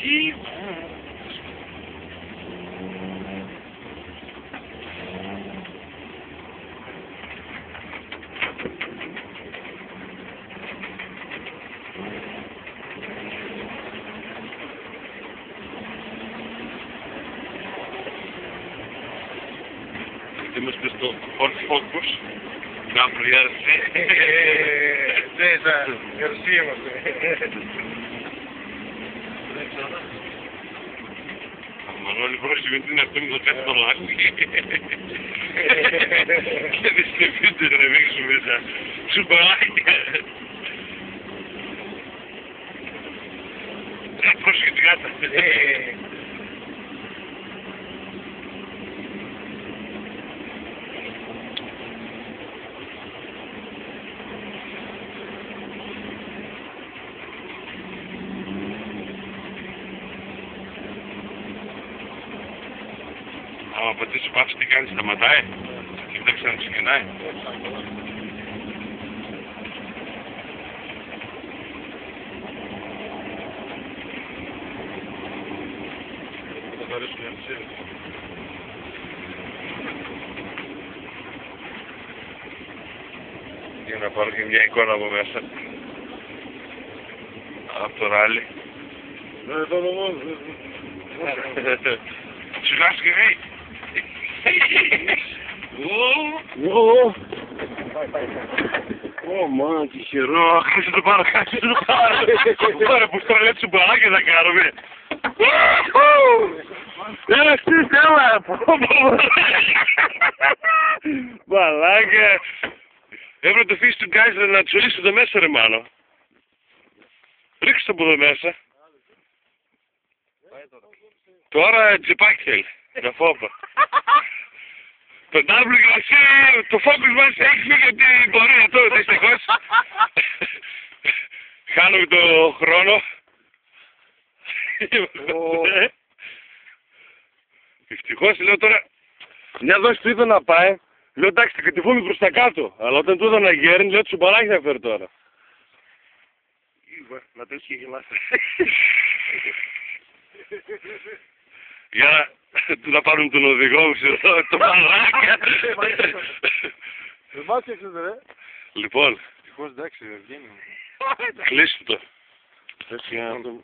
Τι. Είμαστε στο Ford Focus. Gabriel. César, merci είμαστε. Μανώλη πρόσεχε γιατί είναι αυτό με το κάτι το λάκι. Και δεν στεφούνται ρε μέσα μέσα. Τσουμπαλάκια. Πρόσεχε την γάτα. Άμα πατήσει πάψει τι κάνει, σταματάει. Κοίταξε να ξεκινάει. Θα αρέσουν οι αλυσίδες. Για να πάρω και μια εικόνα από μέσα. Από το ράλι. Σιγά-σιγά, hey! Ω, μάνα, τυχερό. Κάτσε το πάρω, κάτσε το πάρω. Τώρα που στραλέ τσουμπαλάκια θα κάνουμε. Έλα, εσύ, έλα. Μαλάκα. Έπρεπε το φύγεις του Γκάιζερ να τσουλήσει εδώ μέσα, ρε μάνο. Ρίξε το από εδώ μέσα. Τώρα τζιπάκι θέλει. Να φόβα. Το W το focus μας έχει φύγει από την πορεία τώρα, δυστυχώς. Χάνουμε το χρόνο. Ευτυχώς, λέω τώρα, μια δόση του είδα να πάει. Λέω εντάξει, θα κατηβούμε προς τα κάτω. Αλλά όταν του είδα να γέρνει, λέω τσουμπαλάκι θα φέρει τώρα. Να το και γελάστε. Για να πάρουν τον οδηγό μου, το μαλάκα. Δεν μ' άξεξες ρε. Λοιπόν. Ευτυχώς εντάξει, βγαίνει. Κλείσου το. Έτσι για να το...